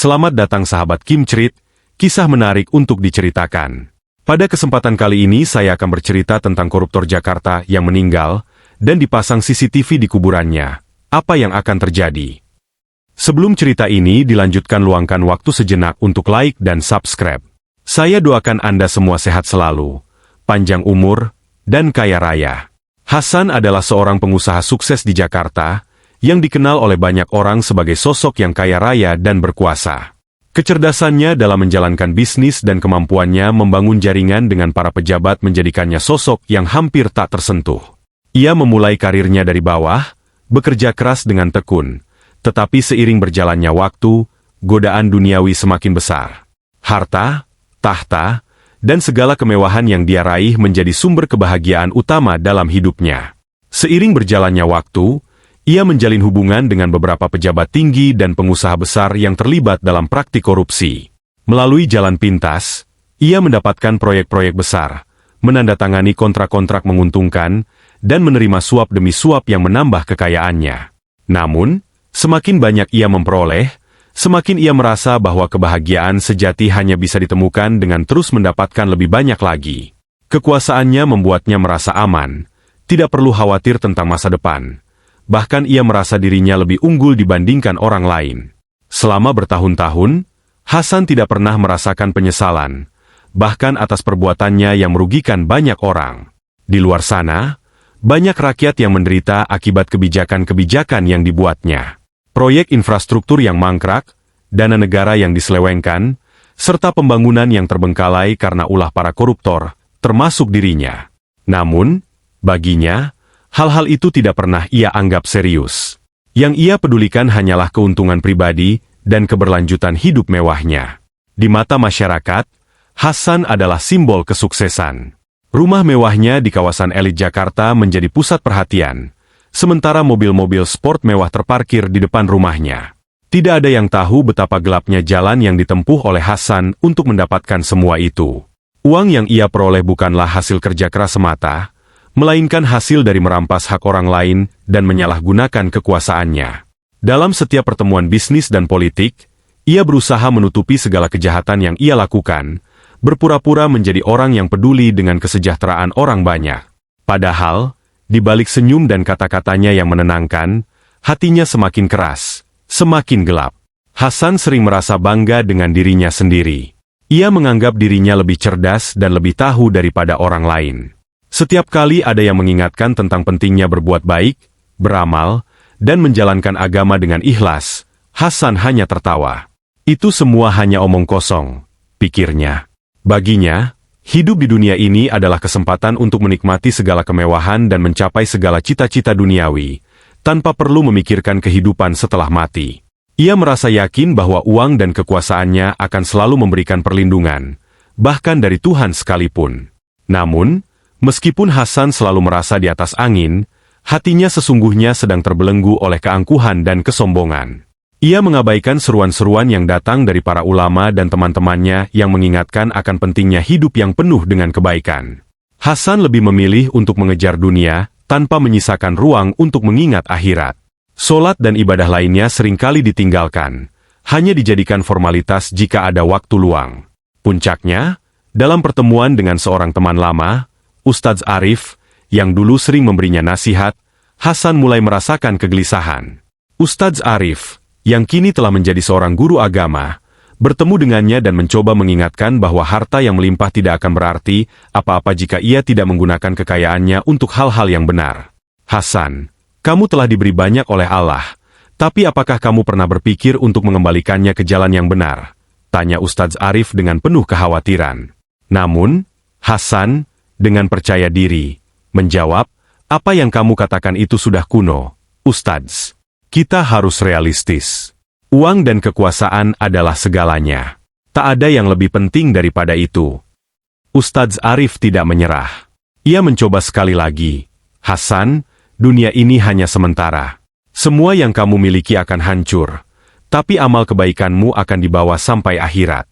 Selamat datang sahabat Kim Cerit, kisah menarik untuk diceritakan. Pada kesempatan kali ini saya akan bercerita tentang koruptor Jakarta yang meninggal dan dipasang CCTV di kuburannya. Apa yang akan terjadi? Sebelum cerita ini dilanjutkan, luangkan waktu sejenak untuk like dan subscribe. Saya doakan Anda semua sehat selalu, panjang umur, dan kaya raya. Hasan adalah seorang pengusaha sukses di Jakarta, yang dikenal oleh banyak orang sebagai sosok yang kaya raya dan berkuasa. Kecerdasannya dalam menjalankan bisnis dan kemampuannya membangun jaringan dengan para pejabat menjadikannya sosok yang hampir tak tersentuh. Ia memulai karirnya dari bawah, bekerja keras dengan tekun, tetapi seiring berjalannya waktu, godaan duniawi semakin besar. Harta, tahta, dan segala kemewahan yang dia raih menjadi sumber kebahagiaan utama dalam hidupnya. Seiring berjalannya waktu, ia menjalin hubungan dengan beberapa pejabat tinggi dan pengusaha besar yang terlibat dalam praktik korupsi. Melalui jalan pintas, ia mendapatkan proyek-proyek besar, menandatangani kontrak-kontrak menguntungkan, dan menerima suap demi suap yang menambah kekayaannya. Namun, semakin banyak ia memperoleh, semakin ia merasa bahwa kebahagiaan sejati hanya bisa ditemukan dengan terus mendapatkan lebih banyak lagi. Kekuasaannya membuatnya merasa aman, tidak perlu khawatir tentang masa depan. Bahkan ia merasa dirinya lebih unggul dibandingkan orang lain. Selama bertahun-tahun, Hasan tidak pernah merasakan penyesalan, bahkan atas perbuatannya yang merugikan banyak orang. Di luar sana, banyak rakyat yang menderita akibat kebijakan-kebijakan yang dibuatnya. Proyek infrastruktur yang mangkrak, dana negara yang diselewengkan, serta pembangunan yang terbengkalai karena ulah para koruptor, termasuk dirinya. Namun, baginya, hal-hal itu tidak pernah ia anggap serius. Yang ia pedulikan hanyalah keuntungan pribadi dan keberlanjutan hidup mewahnya. Di mata masyarakat, Hasan adalah simbol kesuksesan. Rumah mewahnya di kawasan elit Jakarta menjadi pusat perhatian, sementara mobil-mobil sport mewah terparkir di depan rumahnya. Tidak ada yang tahu betapa gelapnya jalan yang ditempuh oleh Hasan untuk mendapatkan semua itu. Uang yang ia peroleh bukanlah hasil kerja keras semata, melainkan hasil dari merampas hak orang lain dan menyalahgunakan kekuasaannya. Dalam setiap pertemuan bisnis dan politik, ia berusaha menutupi segala kejahatan yang ia lakukan, berpura-pura menjadi orang yang peduli dengan kesejahteraan orang banyak. Padahal, di balik senyum dan kata-katanya yang menenangkan, hatinya semakin keras, semakin gelap. Hasan sering merasa bangga dengan dirinya sendiri. Ia menganggap dirinya lebih cerdas dan lebih tahu daripada orang lain. Setiap kali ada yang mengingatkan tentang pentingnya berbuat baik, beramal, dan menjalankan agama dengan ikhlas, Hasan hanya tertawa. Itu semua hanya omong kosong, pikirnya. Baginya, hidup di dunia ini adalah kesempatan untuk menikmati segala kemewahan dan mencapai segala cita-cita duniawi, tanpa perlu memikirkan kehidupan setelah mati. Ia merasa yakin bahwa uang dan kekuasaannya akan selalu memberikan perlindungan, bahkan dari Tuhan sekalipun. Namun, meskipun Hasan selalu merasa di atas angin, hatinya sesungguhnya sedang terbelenggu oleh keangkuhan dan kesombongan. Ia mengabaikan seruan-seruan yang datang dari para ulama dan teman-temannya yang mengingatkan akan pentingnya hidup yang penuh dengan kebaikan. Hasan lebih memilih untuk mengejar dunia, tanpa menyisakan ruang untuk mengingat akhirat. Solat dan ibadah lainnya seringkali ditinggalkan, hanya dijadikan formalitas jika ada waktu luang. Puncaknya, dalam pertemuan dengan seorang teman lama, Ustadz Arif, yang dulu sering memberinya nasihat, Hasan mulai merasakan kegelisahan. Ustadz Arif, yang kini telah menjadi seorang guru agama, bertemu dengannya dan mencoba mengingatkan bahwa harta yang melimpah tidak akan berarti apa-apa jika ia tidak menggunakan kekayaannya untuk hal-hal yang benar. Hasan, kamu telah diberi banyak oleh Allah, tapi apakah kamu pernah berpikir untuk mengembalikannya ke jalan yang benar? Tanya Ustadz Arif dengan penuh kekhawatiran. Namun, Hasan, dengan percaya diri, menjawab, apa yang kamu katakan itu sudah kuno, Ustadz. Kita harus realistis. Uang dan kekuasaan adalah segalanya. Tak ada yang lebih penting daripada itu. Ustadz Arif tidak menyerah. Ia mencoba sekali lagi. Hasan, dunia ini hanya sementara. Semua yang kamu miliki akan hancur, tapi amal kebaikanmu akan dibawa sampai akhirat.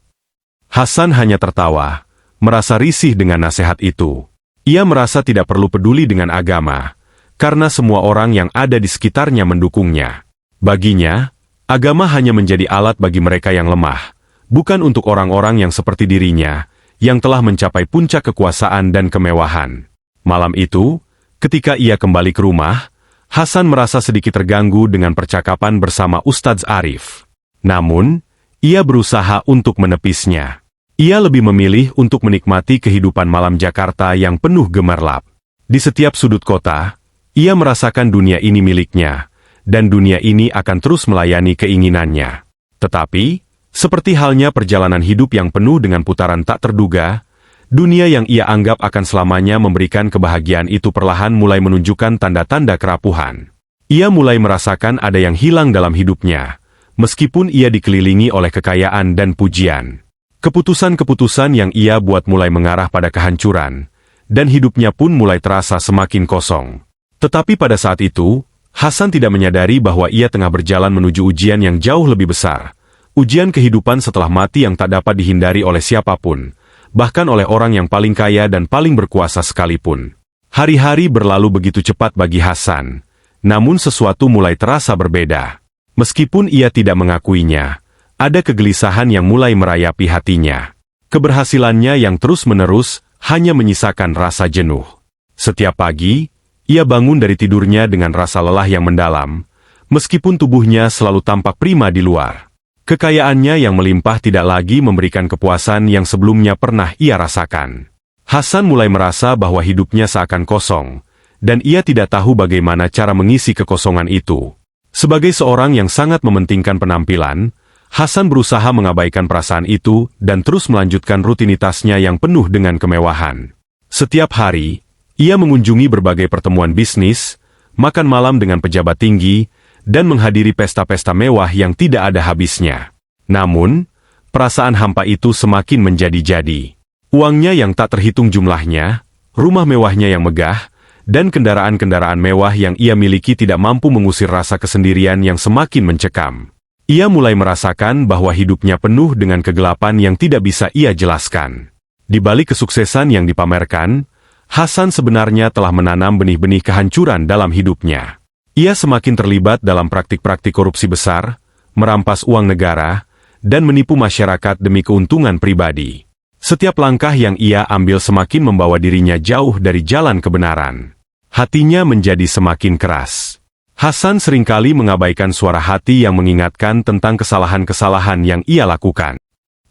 Hasan hanya tertawa, merasa risih dengan nasihat itu. Ia merasa tidak perlu peduli dengan agama, karena semua orang yang ada di sekitarnya mendukungnya. Baginya, Agama hanya menjadi alat bagi mereka yang lemah, bukan untuk orang-orang yang seperti dirinya, yang telah mencapai puncak kekuasaan dan kemewahan. Malam itu, ketika ia kembali ke rumah, Hasan merasa sedikit terganggu dengan percakapan bersama Ustadz Arif. Namun, ia berusaha untuk menepisnya. Ia lebih memilih untuk menikmati kehidupan malam Jakarta yang penuh gemerlap. Di setiap sudut kota, ia merasakan dunia ini miliknya, dan dunia ini akan terus melayani keinginannya. Tetapi, seperti halnya perjalanan hidup yang penuh dengan putaran tak terduga, dunia yang ia anggap akan selamanya memberikan kebahagiaan itu perlahan mulai menunjukkan tanda-tanda kerapuhan. Ia mulai merasakan ada yang hilang dalam hidupnya, meskipun ia dikelilingi oleh kekayaan dan pujian. Keputusan-keputusan yang ia buat mulai mengarah pada kehancuran, dan hidupnya pun mulai terasa semakin kosong. Tetapi pada saat itu, Hasan tidak menyadari bahwa ia tengah berjalan menuju ujian yang jauh lebih besar. Ujian kehidupan setelah mati yang tak dapat dihindari oleh siapapun, bahkan oleh orang yang paling kaya dan paling berkuasa sekalipun. Hari-hari berlalu begitu cepat bagi Hasan, namun sesuatu mulai terasa berbeda. Meskipun ia tidak mengakuinya, ada kegelisahan yang mulai merayapi hatinya. Keberhasilannya yang terus-menerus hanya menyisakan rasa jenuh. Setiap pagi, ia bangun dari tidurnya dengan rasa lelah yang mendalam, meskipun tubuhnya selalu tampak prima di luar. Kekayaannya yang melimpah tidak lagi memberikan kepuasan yang sebelumnya pernah ia rasakan. Hasan mulai merasa bahwa hidupnya seakan kosong, dan ia tidak tahu bagaimana cara mengisi kekosongan itu. Sebagai seorang yang sangat mementingkan penampilan, Hasan berusaha mengabaikan perasaan itu dan terus melanjutkan rutinitasnya yang penuh dengan kemewahan. Setiap hari, ia mengunjungi berbagai pertemuan bisnis, makan malam dengan pejabat tinggi, dan menghadiri pesta-pesta mewah yang tidak ada habisnya. Namun, perasaan hampa itu semakin menjadi-jadi. Uangnya yang tak terhitung jumlahnya, rumah mewahnya yang megah, dan kendaraan-kendaraan mewah yang ia miliki tidak mampu mengusir rasa kesendirian yang semakin mencekam. Ia mulai merasakan bahwa hidupnya penuh dengan kegelapan yang tidak bisa ia jelaskan. Di balik kesuksesan yang dipamerkan, Hasan sebenarnya telah menanam benih-benih kehancuran dalam hidupnya. Ia semakin terlibat dalam praktik-praktik korupsi besar, merampas uang negara, dan menipu masyarakat demi keuntungan pribadi. Setiap langkah yang ia ambil semakin membawa dirinya jauh dari jalan kebenaran. Hatinya menjadi semakin keras. Hasan seringkali mengabaikan suara hati yang mengingatkan tentang kesalahan-kesalahan yang ia lakukan.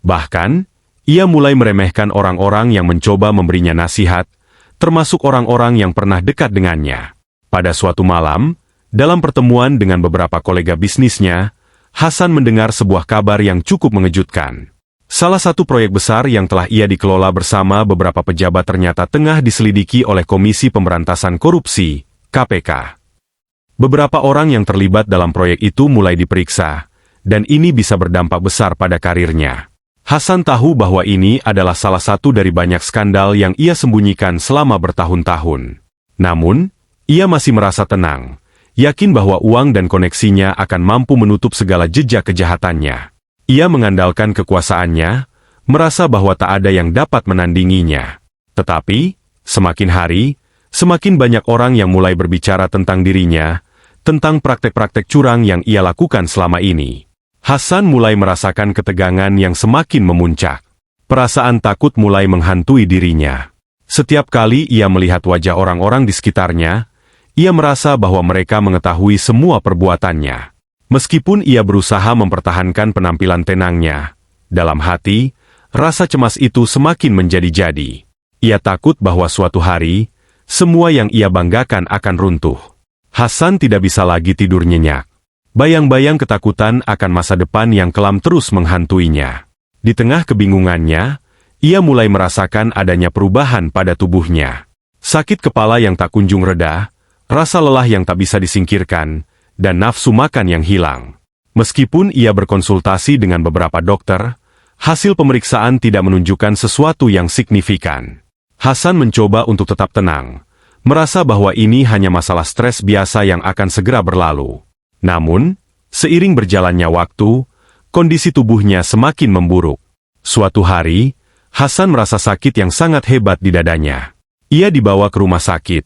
Bahkan, ia mulai meremehkan orang-orang yang mencoba memberinya nasihat, termasuk orang-orang yang pernah dekat dengannya. Pada suatu malam, dalam pertemuan dengan beberapa kolega bisnisnya, Hasan mendengar sebuah kabar yang cukup mengejutkan. Salah satu proyek besar yang telah ia dikelola bersama beberapa pejabat ternyata tengah diselidiki oleh Komisi Pemberantasan Korupsi, KPK. Beberapa orang yang terlibat dalam proyek itu mulai diperiksa, dan ini bisa berdampak besar pada karirnya. Hasan tahu bahwa ini adalah salah satu dari banyak skandal yang ia sembunyikan selama bertahun-tahun. Namun, ia masih merasa tenang, yakin bahwa uang dan koneksinya akan mampu menutup segala jejak kejahatannya. Ia mengandalkan kekuasaannya, merasa bahwa tak ada yang dapat menandinginya. Tetapi, semakin hari, semakin banyak orang yang mulai berbicara tentang dirinya, tentang praktek-praktek curang yang ia lakukan selama ini. Hasan mulai merasakan ketegangan yang semakin memuncak. Perasaan takut mulai menghantui dirinya. Setiap kali ia melihat wajah orang-orang di sekitarnya, ia merasa bahwa mereka mengetahui semua perbuatannya. Meskipun ia berusaha mempertahankan penampilan tenangnya, dalam hati, rasa cemas itu semakin menjadi-jadi. Ia takut bahwa suatu hari, semua yang ia banggakan akan runtuh. Hasan tidak bisa lagi tidur nyenyak. Bayang-bayang ketakutan akan masa depan yang kelam terus menghantuinya. Di tengah kebingungannya, ia mulai merasakan adanya perubahan pada tubuhnya. Sakit kepala yang tak kunjung reda, rasa lelah yang tak bisa disingkirkan, dan nafsu makan yang hilang. Meskipun ia berkonsultasi dengan beberapa dokter, hasil pemeriksaan tidak menunjukkan sesuatu yang signifikan. Hasan mencoba untuk tetap tenang, merasa bahwa ini hanya masalah stres biasa yang akan segera berlalu. Namun, seiring berjalannya waktu, kondisi tubuhnya semakin memburuk. Suatu hari, Hasan merasa sakit yang sangat hebat di dadanya. Ia dibawa ke rumah sakit,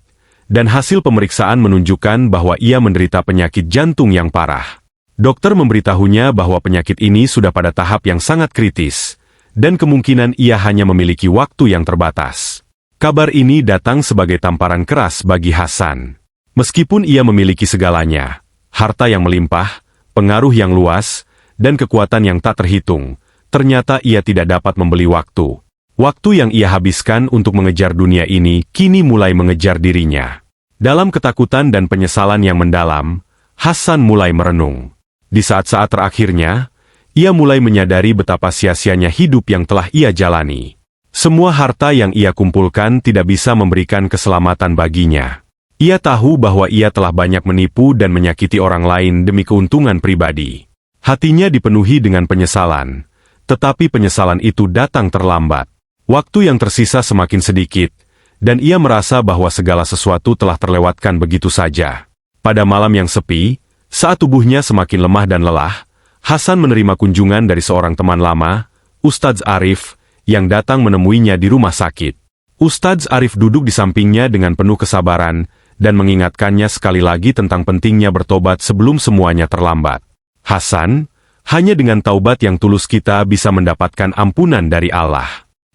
dan hasil pemeriksaan menunjukkan bahwa ia menderita penyakit jantung yang parah. Dokter memberitahunya bahwa penyakit ini sudah pada tahap yang sangat kritis, dan kemungkinan ia hanya memiliki waktu yang terbatas. Kabar ini datang sebagai tamparan keras bagi Hasan. Meskipun ia memiliki segalanya, harta yang melimpah, pengaruh yang luas, dan kekuatan yang tak terhitung, ternyata ia tidak dapat membeli waktu. Waktu yang ia habiskan untuk mengejar dunia ini kini mulai mengejar dirinya. Dalam ketakutan dan penyesalan yang mendalam, Hasan mulai merenung. Di saat-saat terakhirnya, ia mulai menyadari betapa sia-sianya hidup yang telah ia jalani. Semua harta yang ia kumpulkan tidak bisa memberikan keselamatan baginya. Ia tahu bahwa ia telah banyak menipu dan menyakiti orang lain demi keuntungan pribadi. Hatinya dipenuhi dengan penyesalan, tetapi penyesalan itu datang terlambat. Waktu yang tersisa semakin sedikit, dan ia merasa bahwa segala sesuatu telah terlewatkan begitu saja. Pada malam yang sepi, saat tubuhnya semakin lemah dan lelah, Hasan menerima kunjungan dari seorang teman lama, Ustadz Arif, yang datang menemuinya di rumah sakit. Ustadz Arif duduk di sampingnya dengan penuh kesabaran, dan mengingatkannya sekali lagi tentang pentingnya bertobat sebelum semuanya terlambat. Hasan, hanya dengan taubat yang tulus kita bisa mendapatkan ampunan dari Allah.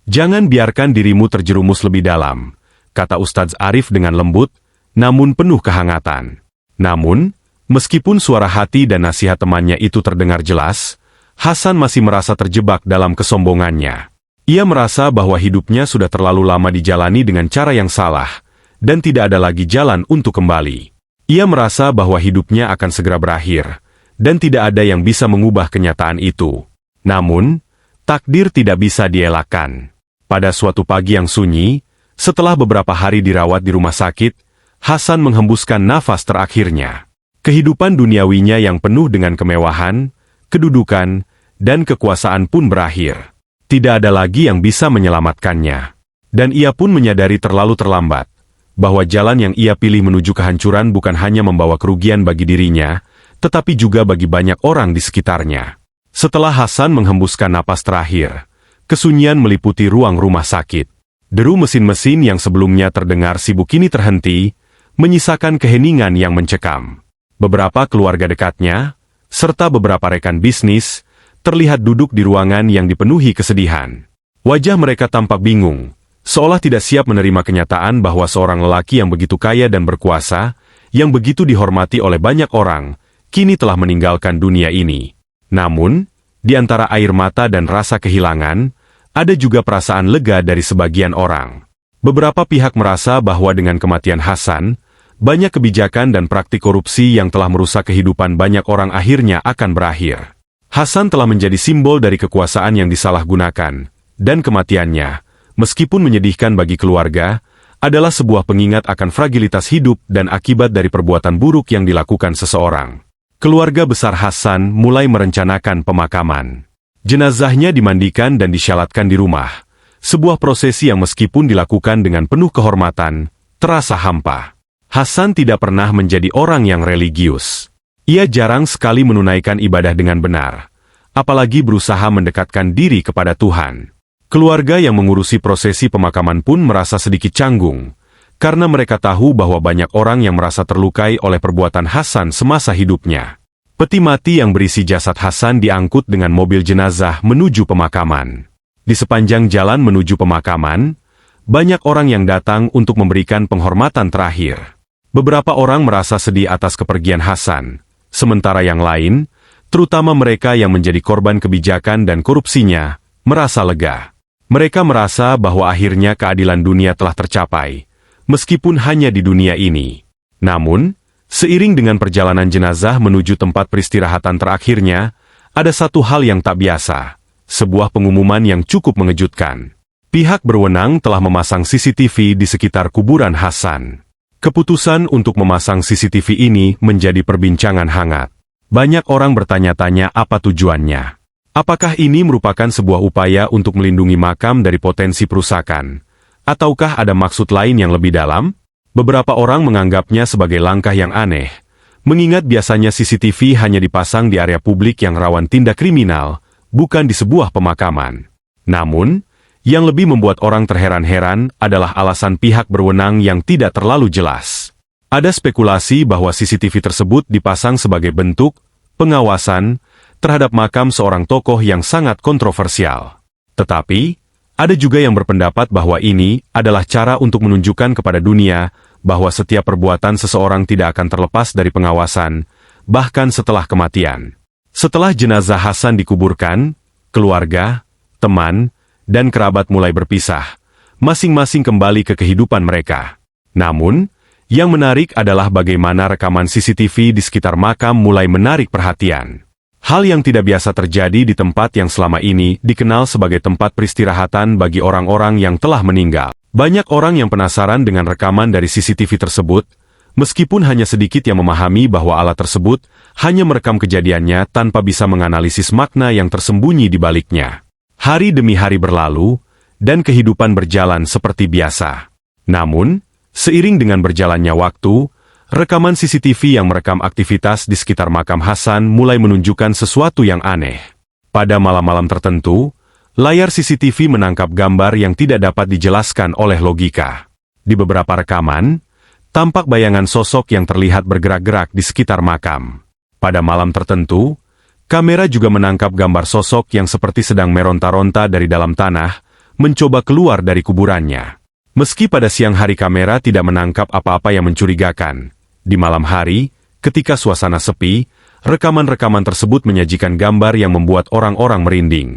Jangan biarkan dirimu terjerumus lebih dalam, kata Ustadz Arif dengan lembut, namun penuh kehangatan. Namun, meskipun suara hati dan nasihat temannya itu terdengar jelas, Hasan masih merasa terjebak dalam kesombongannya. Ia merasa bahwa hidupnya sudah terlalu lama dijalani dengan cara yang salah, dan tidak ada lagi jalan untuk kembali. Ia merasa bahwa hidupnya akan segera berakhir, dan tidak ada yang bisa mengubah kenyataan itu. Namun, takdir tidak bisa dielakkan. Pada suatu pagi yang sunyi, setelah beberapa hari dirawat di rumah sakit, Hasan menghembuskan nafas terakhirnya. Kehidupan duniawinya yang penuh dengan kemewahan, kedudukan, dan kekuasaan pun berakhir. Tidak ada lagi yang bisa menyelamatkannya. Dan ia pun menyadari terlalu terlambat, bahwa jalan yang ia pilih menuju kehancuran bukan hanya membawa kerugian bagi dirinya, tetapi juga bagi banyak orang di sekitarnya. Setelah Hasan menghembuskan napas terakhir, kesunyian meliputi ruang rumah sakit. Deru mesin-mesin yang sebelumnya terdengar sibuk kini terhenti, menyisakan keheningan yang mencekam. Beberapa keluarga dekatnya, serta beberapa rekan bisnis, terlihat duduk di ruangan yang dipenuhi kesedihan. Wajah mereka tampak bingung, seolah tidak siap menerima kenyataan bahwa seorang lelaki yang begitu kaya dan berkuasa, yang begitu dihormati oleh banyak orang, kini telah meninggalkan dunia ini. Namun, di antara air mata dan rasa kehilangan, ada juga perasaan lega dari sebagian orang. Beberapa pihak merasa bahwa dengan kematian Hasan, banyak kebijakan dan praktik korupsi yang telah merusak kehidupan banyak orang akhirnya akan berakhir. Hasan telah menjadi simbol dari kekuasaan yang disalahgunakan, dan kematiannya, meskipun menyedihkan bagi keluarga, adalah sebuah pengingat akan fragilitas hidup dan akibat dari perbuatan buruk yang dilakukan seseorang. Keluarga besar Hasan mulai merencanakan pemakaman. Jenazahnya dimandikan dan disyalatkan di rumah, sebuah prosesi yang meskipun dilakukan dengan penuh kehormatan, terasa hampa. Hasan tidak pernah menjadi orang yang religius. Ia jarang sekali menunaikan ibadah dengan benar, apalagi berusaha mendekatkan diri kepada Tuhan. Keluarga yang mengurusi prosesi pemakaman pun merasa sedikit canggung, karena mereka tahu bahwa banyak orang yang merasa terlukai oleh perbuatan Hasan semasa hidupnya. Peti mati yang berisi jasad Hasan diangkut dengan mobil jenazah menuju pemakaman. Di sepanjang jalan menuju pemakaman, banyak orang yang datang untuk memberikan penghormatan terakhir. Beberapa orang merasa sedih atas kepergian Hasan, sementara yang lain, terutama mereka yang menjadi korban kebijakan dan korupsinya, merasa lega. Mereka merasa bahwa akhirnya keadilan dunia telah tercapai, meskipun hanya di dunia ini. Namun, seiring dengan perjalanan jenazah menuju tempat peristirahatan terakhirnya, ada satu hal yang tak biasa, sebuah pengumuman yang cukup mengejutkan. Pihak berwenang telah memasang CCTV di sekitar kuburan Hasan. Keputusan untuk memasang CCTV ini menjadi perbincangan hangat. Banyak orang bertanya-tanya apa tujuannya. Apakah ini merupakan sebuah upaya untuk melindungi makam dari potensi perusakan? Ataukah ada maksud lain yang lebih dalam? Beberapa orang menganggapnya sebagai langkah yang aneh, mengingat biasanya CCTV hanya dipasang di area publik yang rawan tindak kriminal, bukan di sebuah pemakaman. Namun, yang lebih membuat orang terheran-heran adalah alasan pihak berwenang yang tidak terlalu jelas. Ada spekulasi bahwa CCTV tersebut dipasang sebagai bentuk pengawasan, terhadap makam seorang tokoh yang sangat kontroversial. Tetapi, ada juga yang berpendapat bahwa ini adalah cara untuk menunjukkan kepada dunia bahwa setiap perbuatan seseorang tidak akan terlepas dari pengawasan, bahkan setelah kematian. Setelah jenazah Hasan dikuburkan, keluarga, teman, dan kerabat mulai berpisah, masing-masing kembali ke kehidupan mereka. Namun, yang menarik adalah bagaimana rekaman CCTV di sekitar makam mulai menarik perhatian. Hal yang tidak biasa terjadi di tempat yang selama ini dikenal sebagai tempat peristirahatan bagi orang-orang yang telah meninggal. Banyak orang yang penasaran dengan rekaman dari CCTV tersebut, meskipun hanya sedikit yang memahami bahwa alat tersebut hanya merekam kejadiannya tanpa bisa menganalisis makna yang tersembunyi di baliknya. Hari demi hari berlalu, dan kehidupan berjalan seperti biasa. Namun, seiring dengan berjalannya waktu, rekaman CCTV yang merekam aktivitas di sekitar makam Hasan mulai menunjukkan sesuatu yang aneh. Pada malam-malam tertentu, layar CCTV menangkap gambar yang tidak dapat dijelaskan oleh logika. Di beberapa rekaman, tampak bayangan sosok yang terlihat bergerak-gerak di sekitar makam. Pada malam tertentu, kamera juga menangkap gambar sosok yang seperti sedang meronta-ronta dari dalam tanah, mencoba keluar dari kuburannya. Meski pada siang hari kamera tidak menangkap apa-apa yang mencurigakan, di malam hari, ketika suasana sepi, rekaman-rekaman tersebut menyajikan gambar yang membuat orang-orang merinding.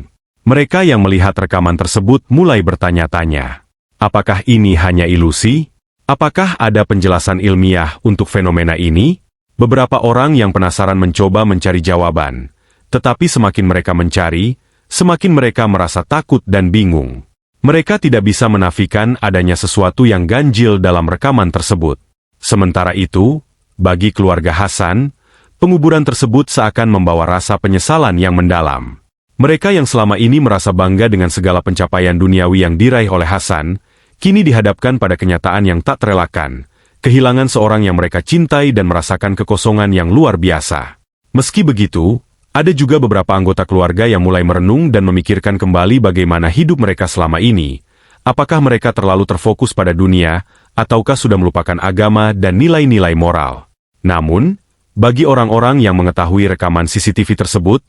Mereka yang melihat rekaman tersebut mulai bertanya-tanya, apakah ini hanya ilusi? Apakah ada penjelasan ilmiah untuk fenomena ini? Beberapa orang yang penasaran mencoba mencari jawaban, tetapi semakin mereka mencari, semakin mereka merasa takut dan bingung. Mereka tidak bisa menafikan adanya sesuatu yang ganjil dalam rekaman tersebut. Sementara itu, bagi keluarga Hasan, penguburan tersebut seakan membawa rasa penyesalan yang mendalam. Mereka yang selama ini merasa bangga dengan segala pencapaian duniawi yang diraih oleh Hasan, kini dihadapkan pada kenyataan yang tak terelakkan, kehilangan seorang yang mereka cintai dan merasakan kekosongan yang luar biasa. Meski begitu, ada juga beberapa anggota keluarga yang mulai merenung dan memikirkan kembali bagaimana hidup mereka selama ini. Apakah mereka terlalu terfokus pada dunia, ataukah sudah melupakan agama dan nilai-nilai moral? Namun, bagi orang-orang yang mengetahui rekaman CCTV tersebut,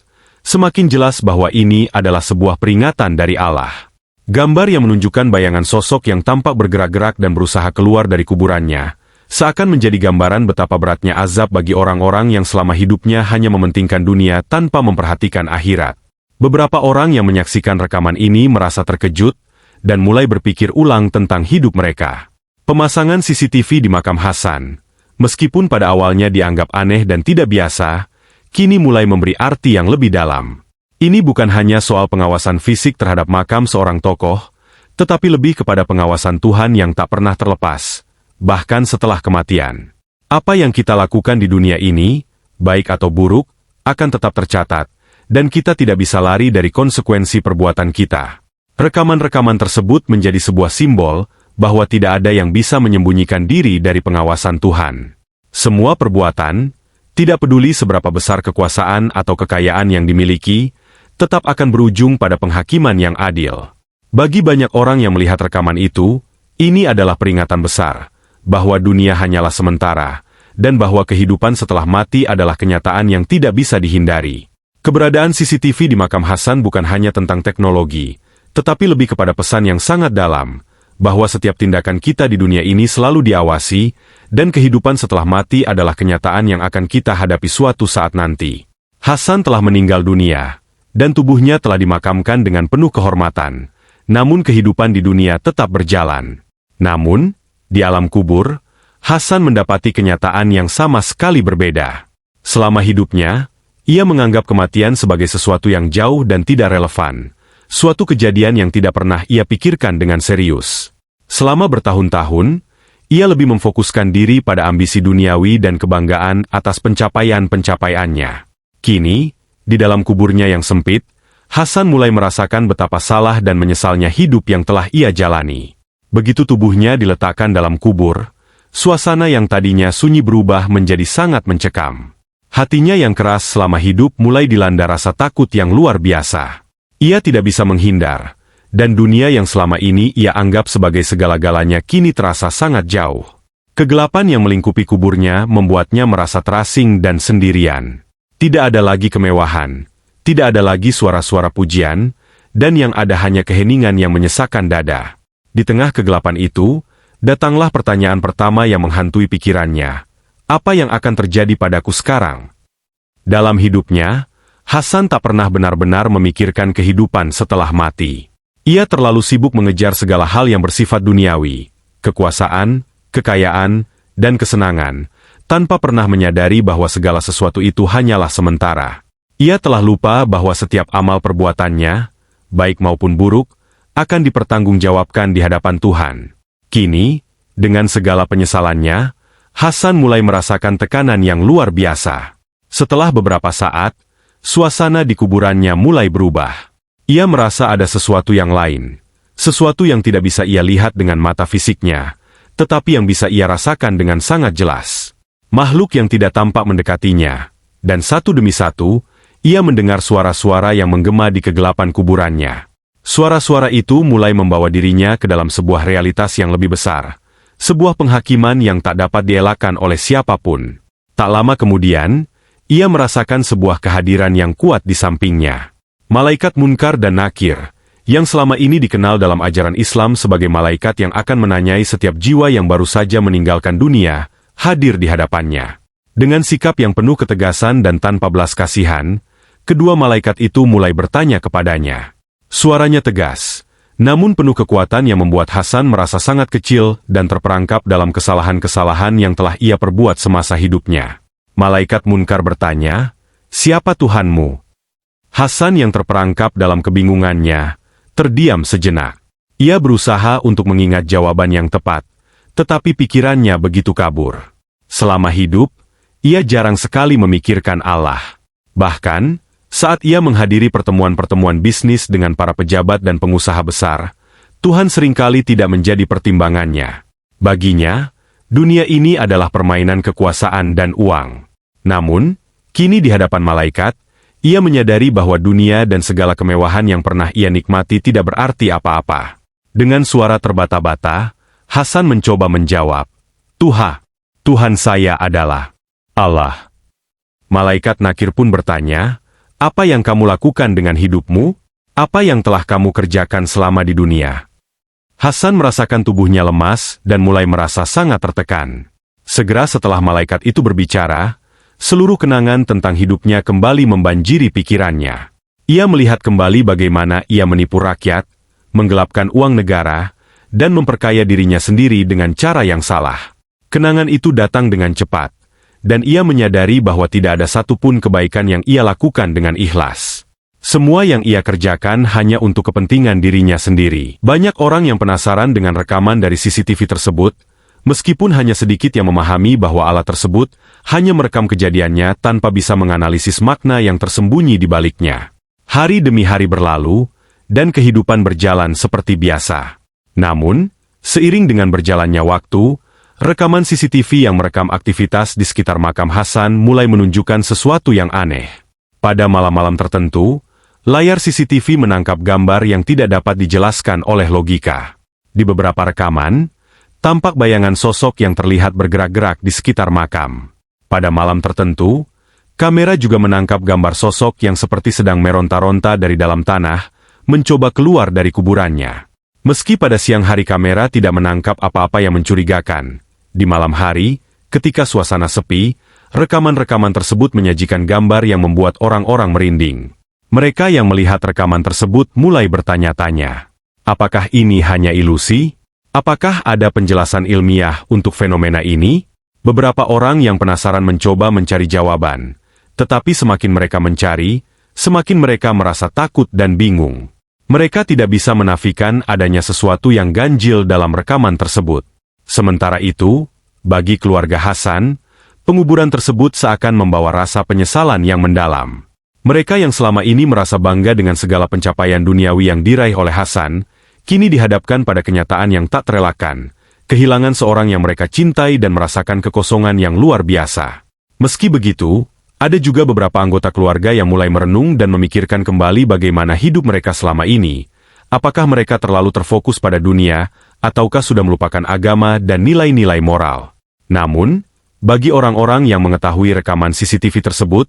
semakin jelas bahwa ini adalah sebuah peringatan dari Allah. Gambar yang menunjukkan bayangan sosok yang tampak bergerak-gerak dan berusaha keluar dari kuburannya, seakan menjadi gambaran betapa beratnya azab bagi orang-orang yang selama hidupnya hanya mementingkan dunia tanpa memperhatikan akhirat. Beberapa orang yang menyaksikan rekaman ini merasa terkejut, dan mulai berpikir ulang tentang hidup mereka. Pemasangan CCTV di makam Hasan, meskipun pada awalnya dianggap aneh dan tidak biasa, kini mulai memberi arti yang lebih dalam. Ini bukan hanya soal pengawasan fisik terhadap makam seorang tokoh, tetapi lebih kepada pengawasan Tuhan yang tak pernah terlepas, bahkan setelah kematian. Apa yang kita lakukan di dunia ini, baik atau buruk, akan tetap tercatat, dan kita tidak bisa lari dari konsekuensi perbuatan kita. Rekaman-rekaman tersebut menjadi sebuah simbol bahwa tidak ada yang bisa menyembunyikan diri dari pengawasan Tuhan. Semua perbuatan, tidak peduli seberapa besar kekuasaan atau kekayaan yang dimiliki, tetap akan berujung pada penghakiman yang adil. Bagi banyak orang yang melihat rekaman itu, ini adalah peringatan besar, bahwa dunia hanyalah sementara, dan bahwa kehidupan setelah mati adalah kenyataan yang tidak bisa dihindari. Keberadaan CCTV di makam Hasan bukan hanya tentang teknologi, tetapi lebih kepada pesan yang sangat dalam, bahwa setiap tindakan kita di dunia ini selalu diawasi, dan kehidupan setelah mati adalah kenyataan yang akan kita hadapi suatu saat nanti. Hasan telah meninggal dunia, dan tubuhnya telah dimakamkan dengan penuh kehormatan, namun kehidupan di dunia tetap berjalan. Namun, di alam kubur, Hasan mendapati kenyataan yang sama sekali berbeda. Selama hidupnya, ia menganggap kematian sebagai sesuatu yang jauh dan tidak relevan, suatu kejadian yang tidak pernah ia pikirkan dengan serius. Selama bertahun-tahun, ia lebih memfokuskan diri pada ambisi duniawi dan kebanggaan atas pencapaian-pencapaiannya. Kini, di dalam kuburnya yang sempit, Hasan mulai merasakan betapa salah dan menyesalnya hidup yang telah ia jalani. Begitu tubuhnya diletakkan dalam kubur, suasana yang tadinya sunyi berubah menjadi sangat mencekam. Hatinya yang keras selama hidup mulai dilanda rasa takut yang luar biasa. Ia tidak bisa menghindar, dan dunia yang selama ini ia anggap sebagai segala-galanya kini terasa sangat jauh. Kegelapan yang melingkupi kuburnya membuatnya merasa terasing dan sendirian. Tidak ada lagi kemewahan, tidak ada lagi suara-suara pujian, dan yang ada hanya keheningan yang menyesakkan dada. Di tengah kegelapan itu, datanglah pertanyaan pertama yang menghantui pikirannya. Apa yang akan terjadi padaku sekarang? Dalam hidupnya, Hasan tak pernah benar-benar memikirkan kehidupan setelah mati. Ia terlalu sibuk mengejar segala hal yang bersifat duniawi, kekuasaan, kekayaan, dan kesenangan, tanpa pernah menyadari bahwa segala sesuatu itu hanyalah sementara. Ia telah lupa bahwa setiap amal perbuatannya, baik maupun buruk, akan dipertanggungjawabkan di hadapan Tuhan. Kini, dengan segala penyesalannya, Hasan mulai merasakan tekanan yang luar biasa. Setelah beberapa saat, suasana di kuburannya mulai berubah. Ia merasa ada sesuatu yang lain, sesuatu yang tidak bisa ia lihat dengan mata fisiknya, tetapi yang bisa ia rasakan dengan sangat jelas. Makhluk yang tidak tampak mendekatinya, dan satu demi satu, ia mendengar suara-suara yang menggema di kegelapan kuburannya. Suara-suara itu mulai membawa dirinya ke dalam sebuah realitas yang lebih besar, sebuah penghakiman yang tak dapat dielakkan oleh siapapun. Tak lama kemudian, ia merasakan sebuah kehadiran yang kuat di sampingnya. Malaikat Munkar dan Nakir, yang selama ini dikenal dalam ajaran Islam sebagai malaikat yang akan menanyai setiap jiwa yang baru saja meninggalkan dunia, hadir di hadapannya. Dengan sikap yang penuh ketegasan dan tanpa belas kasihan, kedua malaikat itu mulai bertanya kepadanya. Suaranya tegas, namun penuh kekuatan yang membuat Hasan merasa sangat kecil dan terperangkap dalam kesalahan-kesalahan yang telah ia perbuat semasa hidupnya. Malaikat Munkar bertanya, "Siapa Tuhanmu?" Hasan yang terperangkap dalam kebingungannya, terdiam sejenak. Ia berusaha untuk mengingat jawaban yang tepat, tetapi pikirannya begitu kabur. Selama hidup, ia jarang sekali memikirkan Allah. Bahkan, saat ia menghadiri pertemuan-pertemuan bisnis dengan para pejabat dan pengusaha besar, Tuhan seringkali tidak menjadi pertimbangannya. Baginya, dunia ini adalah permainan kekuasaan dan uang. Namun, kini di hadapan malaikat, ia menyadari bahwa dunia dan segala kemewahan yang pernah ia nikmati tidak berarti apa-apa. Dengan suara terbata-bata, Hasan mencoba menjawab, Tuhan saya adalah Allah." Malaikat Nakir pun bertanya, "Apa yang kamu lakukan dengan hidupmu? Apa yang telah kamu kerjakan selama di dunia?" Hasan merasakan tubuhnya lemas dan mulai merasa sangat tertekan. Segera setelah malaikat itu berbicara, seluruh kenangan tentang hidupnya kembali membanjiri pikirannya. Ia melihat kembali bagaimana ia menipu rakyat, menggelapkan uang negara, dan memperkaya dirinya sendiri dengan cara yang salah. Kenangan itu datang dengan cepat, dan ia menyadari bahwa tidak ada satupun kebaikan yang ia lakukan dengan ikhlas. Semua yang ia kerjakan hanya untuk kepentingan dirinya sendiri. Banyak orang yang penasaran dengan rekaman dari CCTV tersebut, meskipun hanya sedikit yang memahami bahwa alat tersebut hanya merekam kejadiannya tanpa bisa menganalisis makna yang tersembunyi di baliknya. Hari demi hari berlalu, dan kehidupan berjalan seperti biasa. Namun, seiring dengan berjalannya waktu, rekaman CCTV yang merekam aktivitas di sekitar makam Hasan mulai menunjukkan sesuatu yang aneh. Pada malam-malam tertentu, layar CCTV menangkap gambar yang tidak dapat dijelaskan oleh logika. Di beberapa rekaman, tampak bayangan sosok yang terlihat bergerak-gerak di sekitar makam. Pada malam tertentu, kamera juga menangkap gambar sosok yang seperti sedang meronta-ronta dari dalam tanah, mencoba keluar dari kuburannya. Meski pada siang hari kamera tidak menangkap apa-apa yang mencurigakan, di malam hari, ketika suasana sepi, rekaman-rekaman tersebut menyajikan gambar yang membuat orang-orang merinding. Mereka yang melihat rekaman tersebut mulai bertanya-tanya, apakah ini hanya ilusi? Apakah ada penjelasan ilmiah untuk fenomena ini? Beberapa orang yang penasaran mencoba mencari jawaban, tetapi semakin mereka mencari, semakin mereka merasa takut dan bingung. Mereka tidak bisa menafikan adanya sesuatu yang ganjil dalam rekaman tersebut. Sementara itu, bagi keluarga Hasan, penguburan tersebut seakan membawa rasa penyesalan yang mendalam. Mereka yang selama ini merasa bangga dengan segala pencapaian duniawi yang diraih oleh Hasan, kini dihadapkan pada kenyataan yang tak terelakkan, kehilangan seorang yang mereka cintai dan merasakan kekosongan yang luar biasa. Meski begitu, ada juga beberapa anggota keluarga yang mulai merenung dan memikirkan kembali bagaimana hidup mereka selama ini. Apakah mereka terlalu terfokus pada dunia, ataukah sudah melupakan agama dan nilai-nilai moral? Namun, bagi orang-orang yang mengetahui rekaman CCTV tersebut,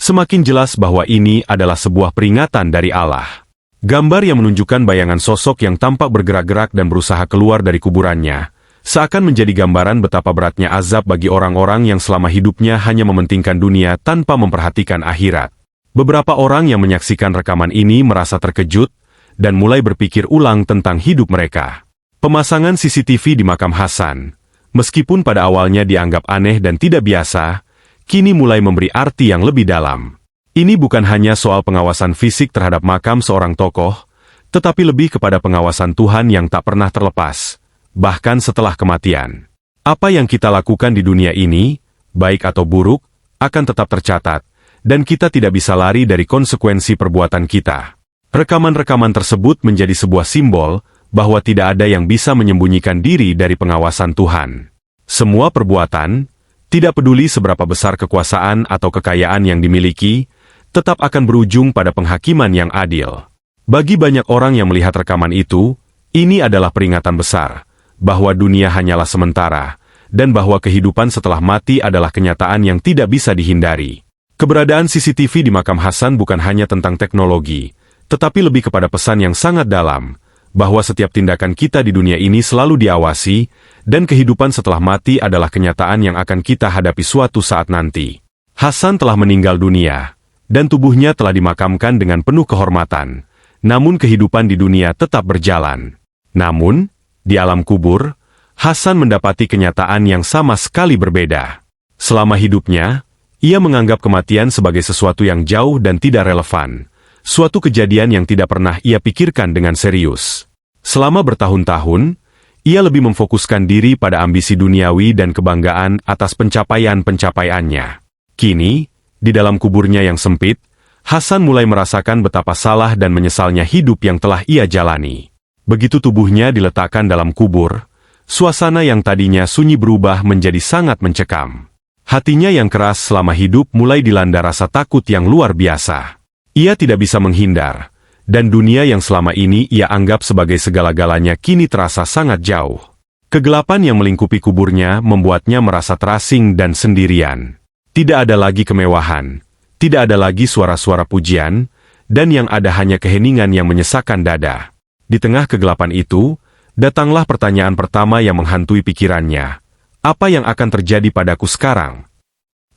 Semakin jelas bahwa ini adalah sebuah peringatan dari Allah. Gambar yang menunjukkan bayangan sosok yang tampak bergerak-gerak dan berusaha keluar dari kuburannya, seakan menjadi gambaran betapa beratnya azab bagi orang-orang yang selama hidupnya hanya mementingkan dunia tanpa memperhatikan akhirat. Beberapa orang yang menyaksikan rekaman ini merasa terkejut dan mulai berpikir ulang tentang hidup mereka. Pemasangan CCTV di makam Hasan, meskipun pada awalnya dianggap aneh dan tidak biasa, kini mulai memberi arti yang lebih dalam. Ini bukan hanya soal pengawasan fisik terhadap makam seorang tokoh, tetapi lebih kepada pengawasan Tuhan yang tak pernah terlepas, bahkan setelah kematian. Apa yang kita lakukan di dunia ini, baik atau buruk, akan tetap tercatat, dan kita tidak bisa lari dari konsekuensi perbuatan kita. Rekaman-rekaman tersebut menjadi sebuah simbol bahwa tidak ada yang bisa menyembunyikan diri dari pengawasan Tuhan. Semua perbuatan, tidak peduli seberapa besar kekuasaan atau kekayaan yang dimiliki, tetap akan berujung pada penghakiman yang adil. Bagi banyak orang yang melihat rekaman itu, ini adalah peringatan besar, bahwa dunia hanyalah sementara, dan bahwa kehidupan setelah mati adalah kenyataan yang tidak bisa dihindari. Keberadaan CCTV di makam Hasan bukan hanya tentang teknologi, tetapi lebih kepada pesan yang sangat dalam, bahwa setiap tindakan kita di dunia ini selalu diawasi, dan kehidupan setelah mati adalah kenyataan yang akan kita hadapi suatu saat nanti. Hasan telah meninggal dunia, dan tubuhnya telah dimakamkan dengan penuh kehormatan, namun kehidupan di dunia tetap berjalan. Namun, di alam kubur, Hasan mendapati kenyataan yang sama sekali berbeda. Selama hidupnya, ia menganggap kematian sebagai sesuatu yang jauh dan tidak relevan, suatu kejadian yang tidak pernah ia pikirkan dengan serius. Selama bertahun-tahun, ia lebih memfokuskan diri pada ambisi duniawi dan kebanggaan atas pencapaian-pencapaiannya. Kini, di dalam kuburnya yang sempit, Hasan mulai merasakan betapa salah dan menyesalnya hidup yang telah ia jalani. Begitu tubuhnya diletakkan dalam kubur, suasana yang tadinya sunyi berubah menjadi sangat mencekam. Hatinya yang keras selama hidup mulai dilanda rasa takut yang luar biasa. Ia tidak bisa menghindar, dan dunia yang selama ini ia anggap sebagai segala-galanya kini terasa sangat jauh. Kegelapan yang melingkupi kuburnya membuatnya merasa terasing dan sendirian. Tidak ada lagi kemewahan, tidak ada lagi suara-suara pujian, dan yang ada hanya keheningan yang menyesakkan dada. Di tengah kegelapan itu, datanglah pertanyaan pertama yang menghantui pikirannya. Apa yang akan terjadi padaku sekarang?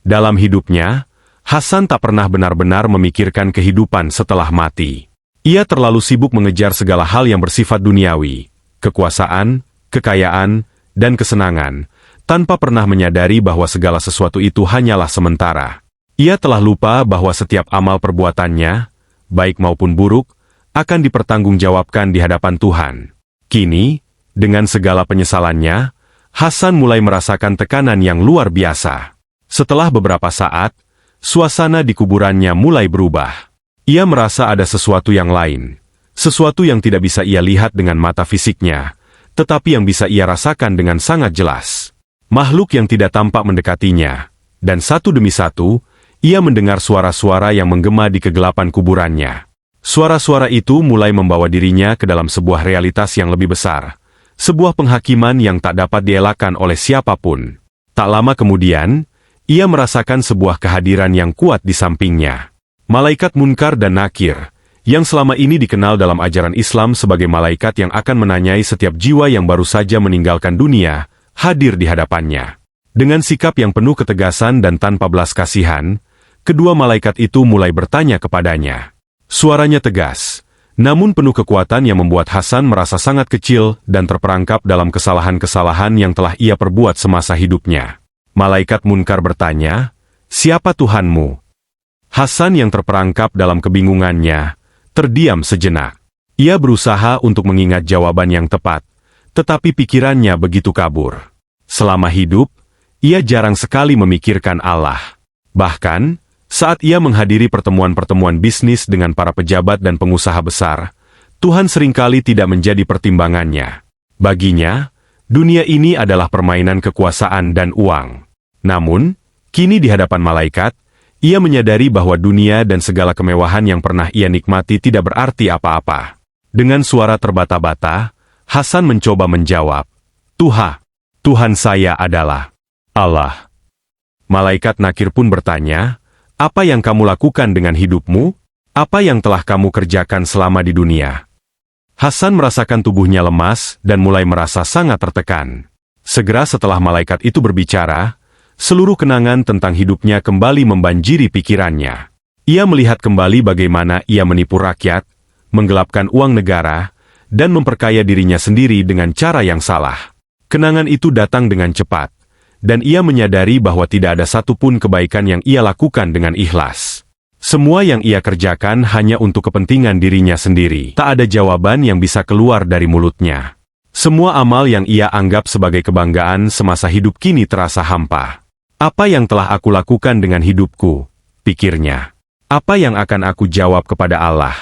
Dalam hidupnya, Hasan tak pernah benar-benar memikirkan kehidupan setelah mati. Ia terlalu sibuk mengejar segala hal yang bersifat duniawi, kekuasaan, kekayaan, dan kesenangan, tanpa pernah menyadari bahwa segala sesuatu itu hanyalah sementara. Ia telah lupa bahwa setiap amal perbuatannya, baik maupun buruk, akan dipertanggungjawabkan di hadapan Tuhan. Kini, dengan segala penyesalannya, Hasan mulai merasakan tekanan yang luar biasa. Setelah beberapa saat, suasana di kuburannya mulai berubah. Ia merasa ada sesuatu yang lain, sesuatu yang tidak bisa ia lihat dengan mata fisiknya, tetapi yang bisa ia rasakan dengan sangat jelas. Makhluk yang tidak tampak mendekatinya, dan satu demi satu, ia mendengar suara-suara yang menggema di kegelapan kuburannya. Suara-suara itu mulai membawa dirinya ke dalam sebuah realitas yang lebih besar, sebuah penghakiman yang tak dapat dielakkan oleh siapapun. Tak lama kemudian, ia merasakan sebuah kehadiran yang kuat di sampingnya. Malaikat Munkar dan Nakir, yang selama ini dikenal dalam ajaran Islam sebagai malaikat yang akan menanyai setiap jiwa yang baru saja meninggalkan dunia, hadir di hadapannya. Dengan sikap yang penuh ketegasan dan tanpa belas kasihan, kedua malaikat itu mulai bertanya kepadanya. Suaranya tegas, namun penuh kekuatan yang membuat Hasan merasa sangat kecil dan terperangkap dalam kesalahan-kesalahan yang telah ia perbuat semasa hidupnya. Malaikat Munkar bertanya, "Siapa Tuhanmu?" Hasan yang terperangkap dalam kebingungannya, terdiam sejenak. Ia berusaha untuk mengingat jawaban yang tepat, tetapi pikirannya begitu kabur. Selama hidup, ia jarang sekali memikirkan Allah. Bahkan, saat ia menghadiri pertemuan-pertemuan bisnis dengan para pejabat dan pengusaha besar, Tuhan seringkali tidak menjadi pertimbangannya. Baginya, dunia ini adalah permainan kekuasaan dan uang. Namun, kini di hadapan malaikat, ia menyadari bahwa dunia dan segala kemewahan yang pernah ia nikmati tidak berarti apa-apa. Dengan suara terbata-bata, Hasan mencoba menjawab, Tuhan saya adalah Allah." Malaikat Nakir pun bertanya, Apa yang kamu lakukan dengan hidupmu? Apa yang telah kamu kerjakan selama di dunia? Hasan merasakan tubuhnya lemas dan mulai merasa sangat tertekan. Segera setelah malaikat itu berbicara, seluruh kenangan tentang hidupnya kembali membanjiri pikirannya. Ia melihat kembali bagaimana ia menipu rakyat, menggelapkan uang negara, dan memperkaya dirinya sendiri dengan cara yang salah. Kenangan itu datang dengan cepat, dan ia menyadari bahwa tidak ada satupun kebaikan yang ia lakukan dengan ikhlas. Semua yang ia kerjakan hanya untuk kepentingan dirinya sendiri. Tak ada jawaban yang bisa keluar dari mulutnya. Semua amal yang ia anggap sebagai kebanggaan semasa hidup kini terasa hampa. Apa yang telah aku lakukan dengan hidupku? Pikirnya. Apa yang akan aku jawab kepada Allah?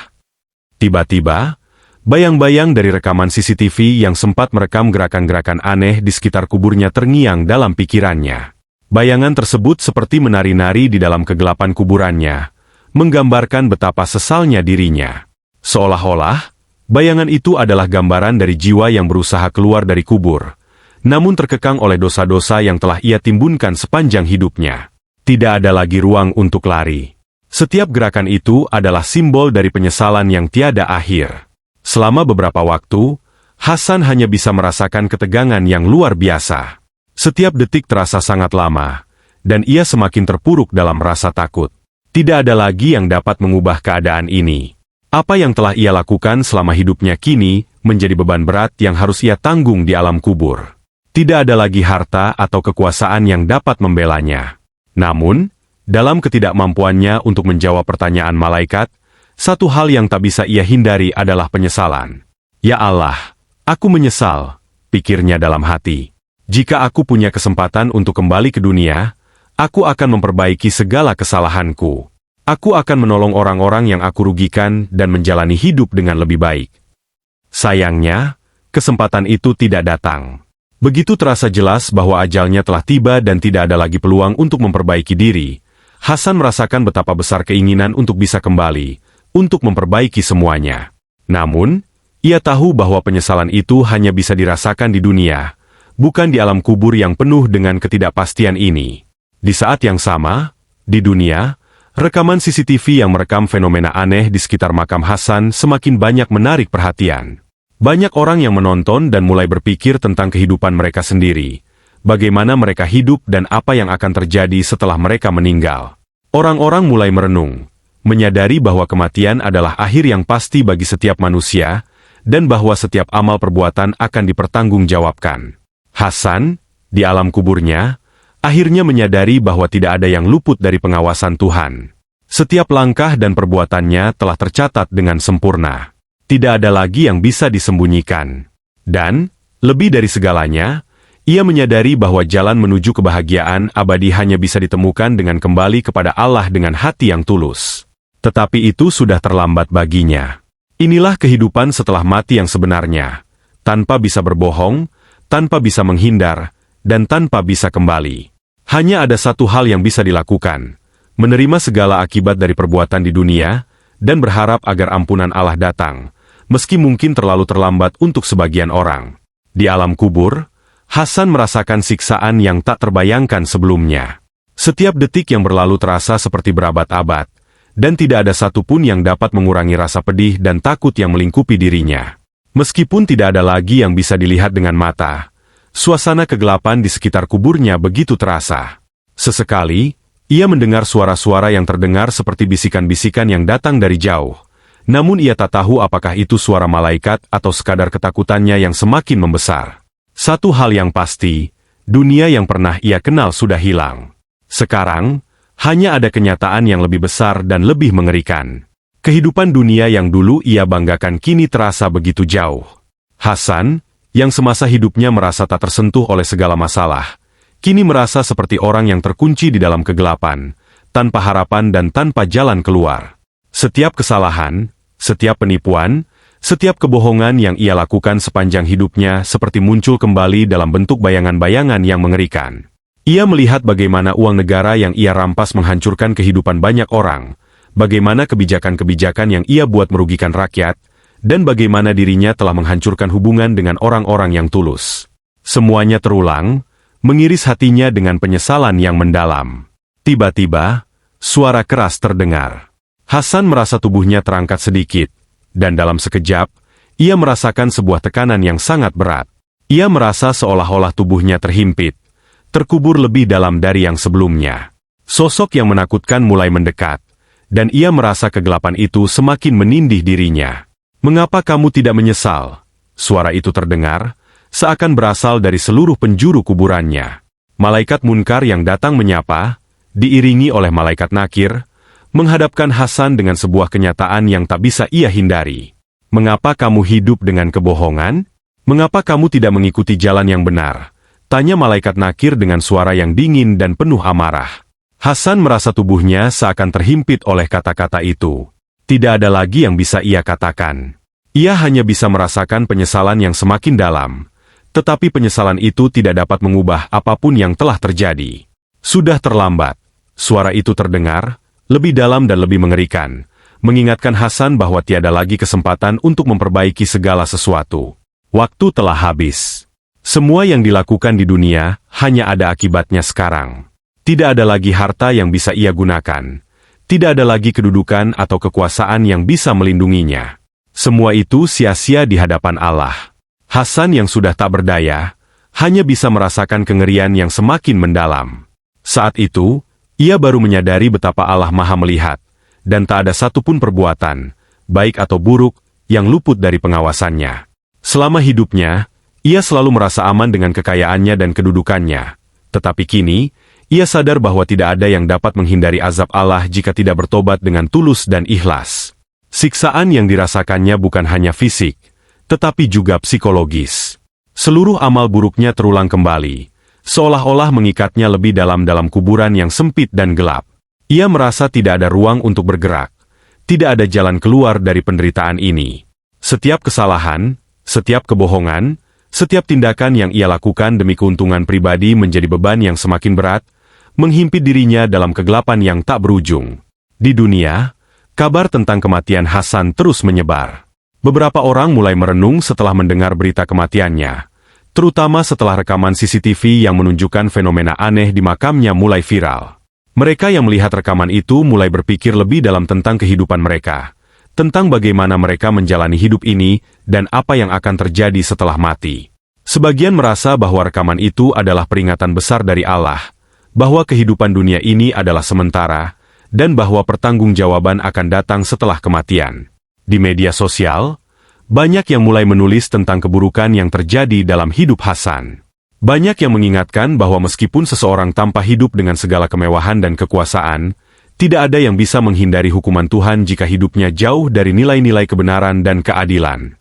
Tiba-tiba, bayang-bayang dari rekaman CCTV yang sempat merekam gerakan-gerakan aneh di sekitar kuburnya terngiang dalam pikirannya. Bayangan tersebut seperti menari-nari di dalam kegelapan kuburannya, menggambarkan betapa sesalnya dirinya. Seolah-olah, bayangan itu adalah gambaran dari jiwa yang berusaha keluar dari kubur, namun terkekang oleh dosa-dosa yang telah ia timbunkan sepanjang hidupnya. Tidak ada lagi ruang untuk lari. Setiap gerakan itu adalah simbol dari penyesalan yang tiada akhir. Selama beberapa waktu, Hasan hanya bisa merasakan ketegangan yang luar biasa. Setiap detik terasa sangat lama, dan ia semakin terpuruk dalam rasa takut. Tidak ada lagi yang dapat mengubah keadaan ini. Apa yang telah ia lakukan selama hidupnya kini menjadi beban berat yang harus ia tanggung di alam kubur. Tidak ada lagi harta atau kekuasaan yang dapat membelanya. Namun, dalam ketidakmampuannya untuk menjawab pertanyaan malaikat, satu hal yang tak bisa ia hindari adalah penyesalan. Ya Allah, aku menyesal, pikirnya dalam hati. Jika aku punya kesempatan untuk kembali ke dunia, aku akan memperbaiki segala kesalahanku. Aku akan menolong orang-orang yang aku rugikan dan menjalani hidup dengan lebih baik. Sayangnya, kesempatan itu tidak datang. Begitu terasa jelas bahwa ajalnya telah tiba dan tidak ada lagi peluang untuk memperbaiki diri, Hasan merasakan betapa besar keinginan untuk bisa kembali, untuk memperbaiki semuanya. Namun, ia tahu bahwa penyesalan itu hanya bisa dirasakan di dunia, bukan di alam kubur yang penuh dengan ketidakpastian ini. Di saat yang sama, di dunia, rekaman CCTV yang merekam fenomena aneh di sekitar makam Hasan semakin banyak menarik perhatian. Banyak orang yang menonton dan mulai berpikir tentang kehidupan mereka sendiri, bagaimana mereka hidup dan apa yang akan terjadi setelah mereka meninggal. Orang-orang mulai merenung, menyadari bahwa kematian adalah akhir yang pasti bagi setiap manusia, dan bahwa setiap amal perbuatan akan dipertanggungjawabkan. Hasan, di alam kuburnya, akhirnya menyadari bahwa tidak ada yang luput dari pengawasan Tuhan. Setiap langkah dan perbuatannya telah tercatat dengan sempurna. Tidak ada lagi yang bisa disembunyikan. Dan, lebih dari segalanya, ia menyadari bahwa jalan menuju kebahagiaan abadi hanya bisa ditemukan dengan kembali kepada Allah dengan hati yang tulus. Tetapi itu sudah terlambat baginya. Inilah kehidupan setelah mati yang sebenarnya, tanpa bisa berbohong, tanpa bisa menghindar, dan tanpa bisa kembali. Hanya ada satu hal yang bisa dilakukan, menerima segala akibat dari perbuatan di dunia, dan berharap agar ampunan Allah datang, meski mungkin terlalu terlambat untuk sebagian orang. Di alam kubur, Hasan merasakan siksaan yang tak terbayangkan sebelumnya. Setiap detik yang berlalu terasa seperti berabad-abad, dan tidak ada satupun yang dapat mengurangi rasa pedih dan takut yang melingkupi dirinya. Meskipun tidak ada lagi yang bisa dilihat dengan mata, suasana kegelapan di sekitar kuburnya begitu terasa. Sesekali, ia mendengar suara-suara yang terdengar seperti bisikan-bisikan yang datang dari jauh. Namun ia tak tahu apakah itu suara malaikat atau sekadar ketakutannya yang semakin membesar. Satu hal yang pasti, dunia yang pernah ia kenal sudah hilang. Sekarang, hanya ada kenyataan yang lebih besar dan lebih mengerikan. Kehidupan dunia yang dulu ia banggakan kini terasa begitu jauh. Hasan, yang semasa hidupnya merasa tak tersentuh oleh segala masalah, kini merasa seperti orang yang terkunci di dalam kegelapan, tanpa harapan dan tanpa jalan keluar. Setiap kesalahan, setiap penipuan, setiap kebohongan yang ia lakukan sepanjang hidupnya seperti muncul kembali dalam bentuk bayangan-bayangan yang mengerikan. Ia melihat bagaimana uang negara yang ia rampas menghancurkan kehidupan banyak orang, bagaimana kebijakan-kebijakan yang ia buat merugikan rakyat, dan bagaimana dirinya telah menghancurkan hubungan dengan orang-orang yang tulus. Semuanya terulang, mengiris hatinya dengan penyesalan yang mendalam. Tiba-tiba, Suara keras terdengar. Hasan merasa tubuhnya terangkat sedikit, dan dalam sekejap, ia merasakan sebuah tekanan yang sangat berat. Ia merasa seolah-olah tubuhnya terhimpit, terkubur lebih dalam dari yang sebelumnya. Sosok yang menakutkan mulai mendekat, dan ia merasa kegelapan itu semakin menindih dirinya. "Mengapa kamu tidak menyesal?" Suara itu terdengar, seakan berasal dari seluruh penjuru kuburannya. Malaikat Munkar yang datang menyapa, diiringi oleh malaikat Nakir, menghadapkan Hasan dengan sebuah kenyataan yang tak bisa ia hindari. "Mengapa kamu hidup dengan kebohongan? Mengapa kamu tidak mengikuti jalan yang benar?" tanya malaikat Nakir dengan suara yang dingin dan penuh amarah. Hasan merasa tubuhnya seakan terhimpit oleh kata-kata itu. Tidak ada lagi yang bisa ia katakan. Ia hanya bisa merasakan penyesalan yang semakin dalam, tetapi penyesalan itu tidak dapat mengubah apapun yang telah terjadi. Sudah terlambat. Suara itu terdengar, lebih dalam dan lebih mengerikan, mengingatkan Hasan bahwa tiada lagi kesempatan untuk memperbaiki segala sesuatu. Waktu telah habis. Semua yang dilakukan di dunia hanya ada akibatnya sekarang. Tidak ada lagi harta yang bisa ia gunakan. Tidak ada lagi kedudukan atau kekuasaan yang bisa melindunginya. Semua itu sia-sia di hadapan Allah. Hasan yang sudah tak berdaya, hanya bisa merasakan kengerian yang semakin mendalam. Saat itu, ia baru menyadari betapa Allah Maha Melihat, dan tak ada satupun perbuatan, baik atau buruk, yang luput dari pengawasannya. Selama hidupnya, ia selalu merasa aman dengan kekayaannya dan kedudukannya. Tetapi kini, ia sadar bahwa tidak ada yang dapat menghindari azab Allah jika tidak bertobat dengan tulus dan ikhlas. Siksaan yang dirasakannya bukan hanya fisik, tetapi juga psikologis. Seluruh amal buruknya terulang kembali, seolah-olah mengikatnya lebih dalam kuburan yang sempit dan gelap. Ia merasa tidak ada ruang untuk bergerak, tidak ada jalan keluar dari penderitaan ini. Setiap kesalahan, setiap kebohongan, setiap tindakan yang ia lakukan demi keuntungan pribadi menjadi beban yang semakin berat, menghimpit dirinya dalam kegelapan yang tak berujung. Di dunia, kabar tentang kematian Hasan terus menyebar. Beberapa orang mulai merenung setelah mendengar berita kematiannya, terutama setelah rekaman CCTV yang menunjukkan fenomena aneh di makamnya mulai viral. Mereka yang melihat rekaman itu mulai berpikir lebih dalam tentang kehidupan mereka, tentang bagaimana mereka menjalani hidup ini, dan apa yang akan terjadi setelah mati. Sebagian merasa bahwa rekaman itu adalah peringatan besar dari Allah, bahwa kehidupan dunia ini adalah sementara, dan bahwa pertanggungjawaban akan datang setelah kematian. Di media sosial, banyak yang mulai menulis tentang keburukan yang terjadi dalam hidup Hasan. Banyak yang mengingatkan bahwa meskipun seseorang tanpa hidup dengan segala kemewahan dan kekuasaan, tidak ada yang bisa menghindari hukuman Tuhan jika hidupnya jauh dari nilai-nilai kebenaran dan keadilan.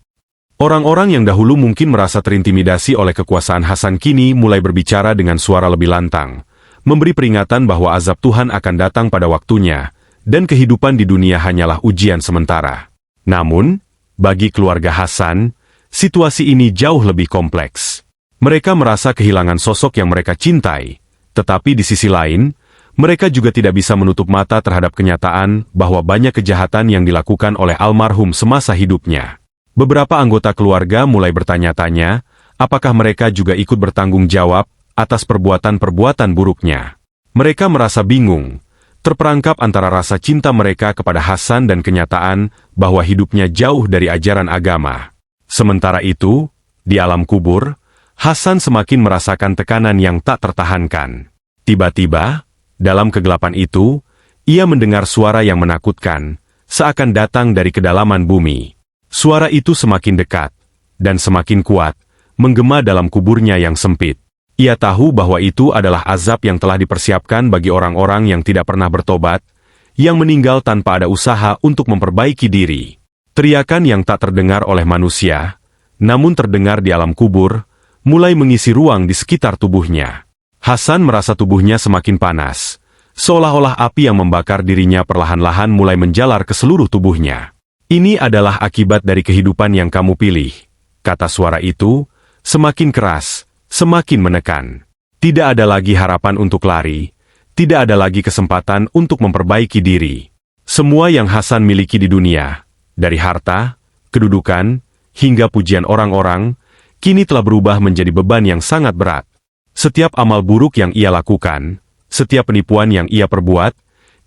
Orang-orang yang dahulu mungkin merasa terintimidasi oleh kekuasaan Hasan kini mulai berbicara dengan suara lebih lantang, memberi peringatan bahwa azab Tuhan akan datang pada waktunya, dan kehidupan di dunia hanyalah ujian sementara. Namun, bagi keluarga Hasan, situasi ini jauh lebih kompleks. Mereka merasa kehilangan sosok yang mereka cintai, tetapi di sisi lain, mereka juga tidak bisa menutup mata terhadap kenyataan bahwa banyak kejahatan yang dilakukan oleh almarhum semasa hidupnya. Beberapa anggota keluarga mulai bertanya-tanya, apakah mereka juga ikut bertanggung jawab atas perbuatan-perbuatan buruknya. Mereka merasa bingung, terperangkap antara rasa cinta mereka kepada Hasan dan kenyataan bahwa hidupnya jauh dari ajaran agama. Sementara itu, di alam kubur, Hasan semakin merasakan tekanan yang tak tertahankan. Tiba-tiba, dalam kegelapan itu, ia mendengar suara yang menakutkan, seakan datang dari kedalaman bumi. Suara itu semakin dekat, dan semakin kuat, menggema dalam kuburnya yang sempit. Ia tahu bahwa itu adalah azab yang telah dipersiapkan bagi orang-orang yang tidak pernah bertobat, yang meninggal tanpa ada usaha untuk memperbaiki diri. Teriakan yang tak terdengar oleh manusia, namun terdengar di alam kubur, mulai mengisi ruang di sekitar tubuhnya. Hasan merasa tubuhnya semakin panas, seolah-olah api yang membakar dirinya perlahan-lahan mulai menjalar ke seluruh tubuhnya. "Ini adalah akibat dari kehidupan yang kamu pilih," kata suara itu, semakin keras, semakin menekan. Tidak ada lagi harapan untuk lari, tidak ada lagi kesempatan untuk memperbaiki diri. Semua yang Hasan miliki di dunia, dari harta, kedudukan, hingga pujian orang-orang, kini telah berubah menjadi beban yang sangat berat. Setiap amal buruk yang ia lakukan, setiap penipuan yang ia perbuat,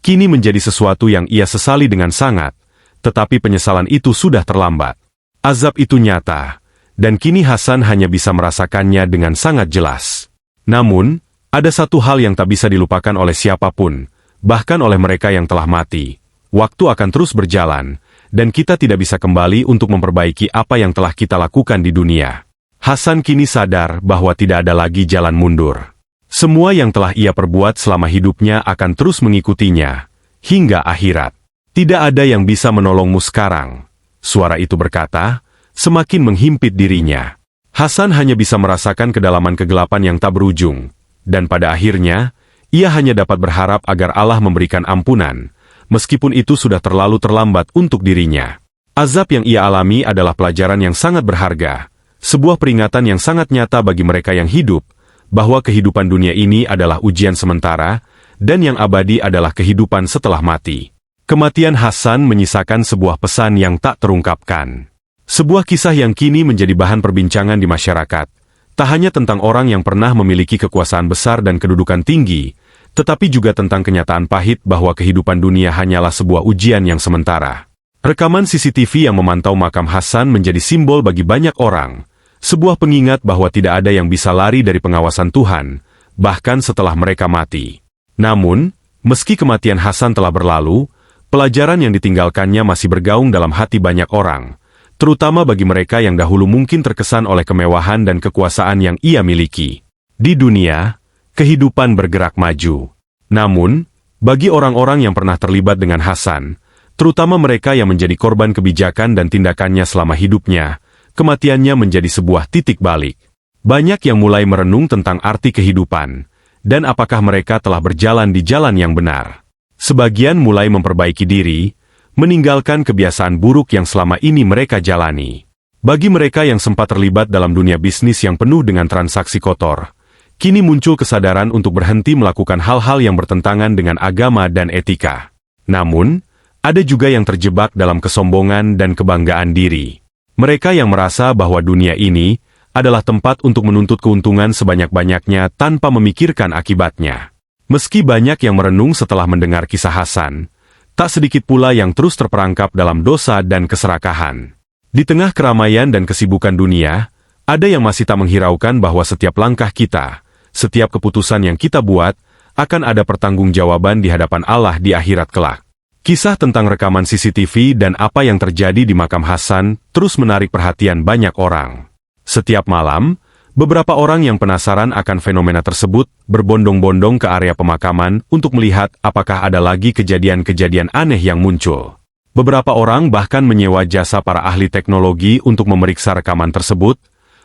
kini menjadi sesuatu yang ia sesali dengan sangat, tetapi penyesalan itu sudah terlambat. Azab itu nyata, dan kini Hasan hanya bisa merasakannya dengan sangat jelas. Namun, ada satu hal yang tak bisa dilupakan oleh siapapun, bahkan oleh mereka yang telah mati. Waktu akan terus berjalan, dan kita tidak bisa kembali untuk memperbaiki apa yang telah kita lakukan di dunia. Hasan kini sadar bahwa tidak ada lagi jalan mundur. Semua yang telah ia perbuat selama hidupnya akan terus mengikutinya, hingga akhirat. Tidak ada yang bisa menolongmu sekarang. Suara itu berkata, semakin menghimpit dirinya. Hasan hanya bisa merasakan kedalaman kegelapan yang tak berujung, dan pada akhirnya, ia hanya dapat berharap agar Allah memberikan ampunan, meskipun itu sudah terlalu terlambat untuk dirinya. Azab yang ia alami adalah pelajaran yang sangat berharga, sebuah peringatan yang sangat nyata bagi mereka yang hidup, bahwa kehidupan dunia ini adalah ujian sementara, dan yang abadi adalah kehidupan setelah mati. Kematian Hasan menyisakan sebuah pesan yang tak terungkapkan. Sebuah kisah yang kini menjadi bahan perbincangan di masyarakat, tak hanya tentang orang yang pernah memiliki kekuasaan besar dan kedudukan tinggi, tetapi juga tentang kenyataan pahit bahwa kehidupan dunia hanyalah sebuah ujian yang sementara. Rekaman CCTV yang memantau makam Hasan menjadi simbol bagi banyak orang, sebuah pengingat bahwa tidak ada yang bisa lari dari pengawasan Tuhan, bahkan setelah mereka mati. Namun, meski kematian Hasan telah berlalu, pelajaran yang ditinggalkannya masih bergaung dalam hati banyak orang, terutama bagi mereka yang dahulu mungkin terkesan oleh kemewahan dan kekuasaan yang ia miliki. Di dunia, kehidupan bergerak maju. Namun, bagi orang-orang yang pernah terlibat dengan Hasan, terutama mereka yang menjadi korban kebijakan dan tindakannya selama hidupnya, kematiannya menjadi sebuah titik balik. Banyak yang mulai merenung tentang arti kehidupan, dan apakah mereka telah berjalan di jalan yang benar. Sebagian mulai memperbaiki diri, meninggalkan kebiasaan buruk yang selama ini mereka jalani. Bagi mereka yang sempat terlibat dalam dunia bisnis yang penuh dengan transaksi kotor, kini muncul kesadaran untuk berhenti melakukan hal-hal yang bertentangan dengan agama dan etika. Namun, ada juga yang terjebak dalam kesombongan dan kebanggaan diri. Mereka yang merasa bahwa dunia ini adalah tempat untuk menuntut keuntungan sebanyak-banyaknya tanpa memikirkan akibatnya. Meski banyak yang merenung setelah mendengar kisah Hasan, tak sedikit pula yang terus terperangkap dalam dosa dan keserakahan. Di tengah keramaian dan kesibukan dunia, ada yang masih tak menghiraukan bahwa setiap langkah kita, setiap keputusan yang kita buat, akan ada pertanggungjawaban di hadapan Allah di akhirat kelak. Kisah tentang rekaman CCTV dan apa yang terjadi di makam Hasan terus menarik perhatian banyak orang. Setiap malam, beberapa orang yang penasaran akan fenomena tersebut berbondong-bondong ke area pemakaman untuk melihat apakah ada lagi kejadian-kejadian aneh yang muncul. Beberapa orang bahkan menyewa jasa para ahli teknologi untuk memeriksa rekaman tersebut,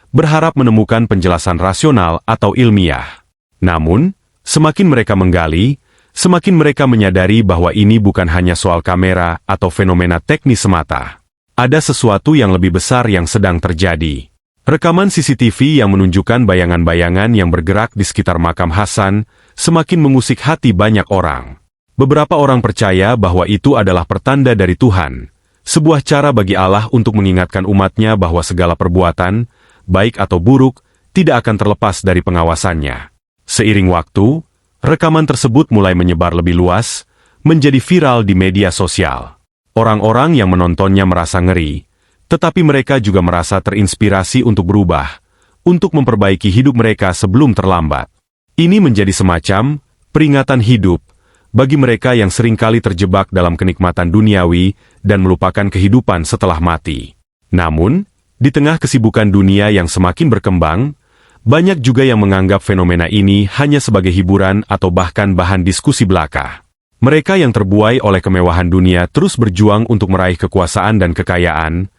berharap menemukan penjelasan rasional atau ilmiah. Namun, semakin mereka menggali, semakin mereka menyadari bahwa ini bukan hanya soal kamera atau fenomena teknis semata. Ada sesuatu yang lebih besar yang sedang terjadi. Rekaman CCTV yang menunjukkan bayangan-bayangan yang bergerak di sekitar makam Hasan semakin mengusik hati banyak orang. Beberapa orang percaya bahwa itu adalah pertanda dari Tuhan, sebuah cara bagi Allah untuk mengingatkan umatnya bahwa segala perbuatan, baik atau buruk, tidak akan terlepas dari pengawasannya. Seiring waktu, rekaman tersebut mulai menyebar lebih luas, menjadi viral di media sosial. Orang-orang yang menontonnya merasa ngeri, tetapi mereka juga merasa terinspirasi untuk berubah, untuk memperbaiki hidup mereka sebelum terlambat. Ini menjadi semacam peringatan hidup bagi mereka yang seringkali terjebak dalam kenikmatan duniawi dan melupakan kehidupan setelah mati. Namun, di tengah kesibukan dunia yang semakin berkembang, banyak juga yang menganggap fenomena ini hanya sebagai hiburan atau bahkan bahan diskusi belaka. Mereka yang terbuai oleh kemewahan dunia terus berjuang untuk meraih kekuasaan dan kekayaan,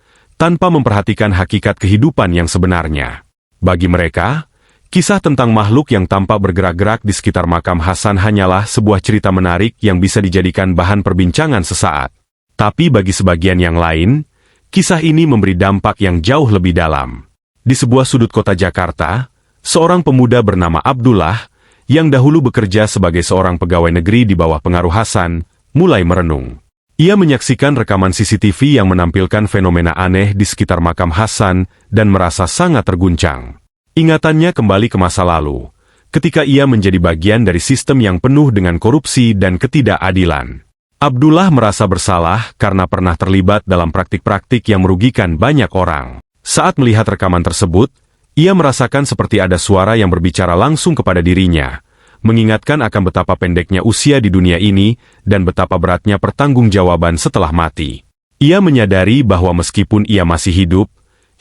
tanpa memperhatikan hakikat kehidupan yang sebenarnya. Bagi mereka, kisah tentang makhluk yang tampak bergerak-gerak di sekitar makam Hasan hanyalah sebuah cerita menarik yang bisa dijadikan bahan perbincangan sesaat. Tapi bagi sebagian yang lain, kisah ini memberi dampak yang jauh lebih dalam. Di sebuah sudut kota Jakarta, seorang pemuda bernama Abdullah, yang dahulu bekerja sebagai seorang pegawai negeri di bawah pengaruh Hasan, mulai merenung. Ia menyaksikan rekaman CCTV yang menampilkan fenomena aneh di sekitar makam Hasan dan merasa sangat terguncang. Ingatannya kembali ke masa lalu, ketika ia menjadi bagian dari sistem yang penuh dengan korupsi dan ketidakadilan. Abdullah merasa bersalah karena pernah terlibat dalam praktik-praktik yang merugikan banyak orang. Saat melihat rekaman tersebut, ia merasakan seperti ada suara yang berbicara langsung kepada dirinya, mengingatkan akan betapa pendeknya usia di dunia ini dan betapa beratnya pertanggungjawaban setelah mati. Ia menyadari bahwa meskipun ia masih hidup,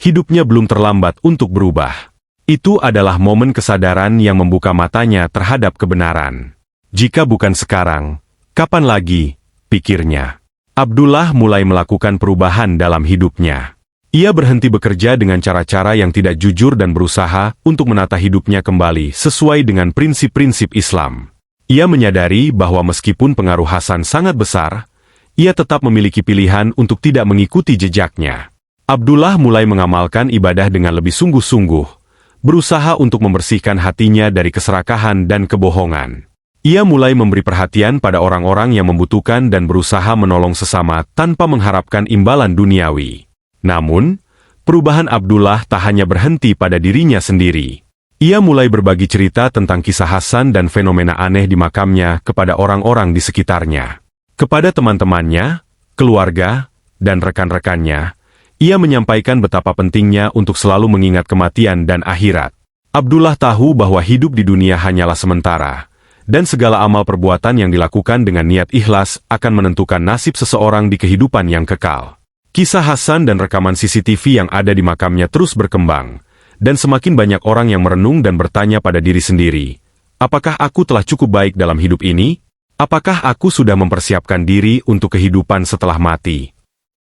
hidupnya belum terlambat untuk berubah. Itu adalah momen kesadaran yang membuka matanya terhadap kebenaran. Jika bukan sekarang, kapan lagi? Pikirnya. Abdullah mulai melakukan perubahan dalam hidupnya. Ia berhenti bekerja dengan cara-cara yang tidak jujur dan berusaha untuk menata hidupnya kembali sesuai dengan prinsip-prinsip Islam. Ia menyadari bahwa meskipun pengaruh Hasan sangat besar, ia tetap memiliki pilihan untuk tidak mengikuti jejaknya. Abdullah mulai mengamalkan ibadah dengan lebih sungguh-sungguh, berusaha untuk membersihkan hatinya dari keserakahan dan kebohongan. Ia mulai memberi perhatian pada orang-orang yang membutuhkan dan berusaha menolong sesama tanpa mengharapkan imbalan duniawi. Namun, perubahan Abdullah tak hanya berhenti pada dirinya sendiri. Ia mulai berbagi cerita tentang kisah Hasan dan fenomena aneh di makamnya kepada orang-orang di sekitarnya. Kepada teman-temannya, keluarga, dan rekan-rekannya, ia menyampaikan betapa pentingnya untuk selalu mengingat kematian dan akhirat. Abdullah tahu bahwa hidup di dunia hanyalah sementara, dan segala amal perbuatan yang dilakukan dengan niat ikhlas akan menentukan nasib seseorang di kehidupan yang kekal. Kisah Hasan dan rekaman CCTV yang ada di makamnya terus berkembang, dan semakin banyak orang yang merenung dan bertanya pada diri sendiri, apakah aku telah cukup baik dalam hidup ini? Apakah aku sudah mempersiapkan diri untuk kehidupan setelah mati?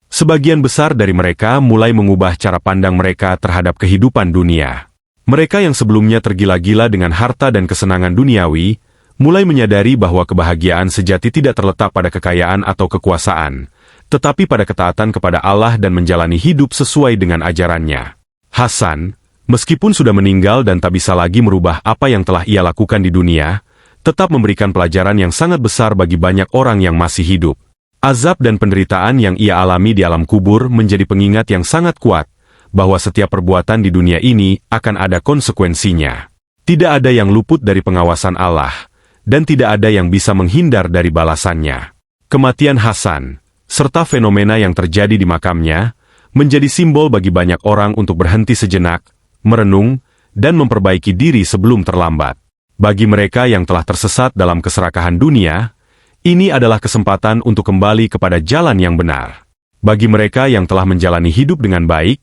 Sebagian besar dari mereka mulai mengubah cara pandang mereka terhadap kehidupan dunia. Mereka yang sebelumnya tergila-gila dengan harta dan kesenangan duniawi, mulai menyadari bahwa kebahagiaan sejati tidak terletak pada kekayaan atau kekuasaan, tetapi pada ketaatan kepada Allah dan menjalani hidup sesuai dengan ajarannya. Hasan, meskipun sudah meninggal dan tak bisa lagi merubah apa yang telah ia lakukan di dunia, tetap memberikan pelajaran yang sangat besar bagi banyak orang yang masih hidup. Azab dan penderitaan yang ia alami di alam kubur menjadi pengingat yang sangat kuat, bahwa setiap perbuatan di dunia ini akan ada konsekuensinya. Tidak ada yang luput dari pengawasan Allah, dan tidak ada yang bisa menghindar dari balasannya. Kematian Hasan, serta fenomena yang terjadi di makamnya, menjadi simbol bagi banyak orang untuk berhenti sejenak, merenung, dan memperbaiki diri sebelum terlambat. Bagi mereka yang telah tersesat dalam keserakahan dunia, ini adalah kesempatan untuk kembali kepada jalan yang benar. Bagi mereka yang telah menjalani hidup dengan baik,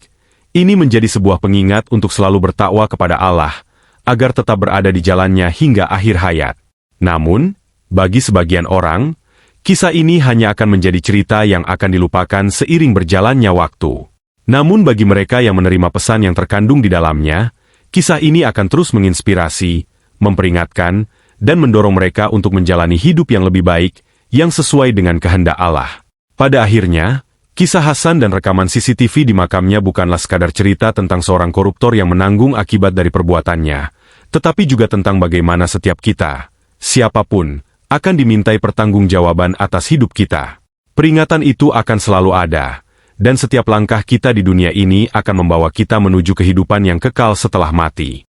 ini menjadi sebuah pengingat untuk selalu bertakwa kepada Allah, agar tetap berada di jalannya hingga akhir hayat. Namun, bagi sebagian orang, kisah ini hanya akan menjadi cerita yang akan dilupakan seiring berjalannya waktu. Namun bagi mereka yang menerima pesan yang terkandung di dalamnya, kisah ini akan terus menginspirasi, memperingatkan, dan mendorong mereka untuk menjalani hidup yang lebih baik, yang sesuai dengan kehendak Allah. Pada akhirnya, kisah Hasan dan rekaman CCTV di makamnya bukanlah sekadar cerita tentang seorang koruptor yang menanggung akibat dari perbuatannya, tetapi juga tentang bagaimana setiap kita, siapapun, akan dimintai pertanggungjawaban atas hidup kita. Peringatan itu akan selalu ada, dan setiap langkah kita di dunia ini akan membawa kita menuju kehidupan yang kekal setelah mati.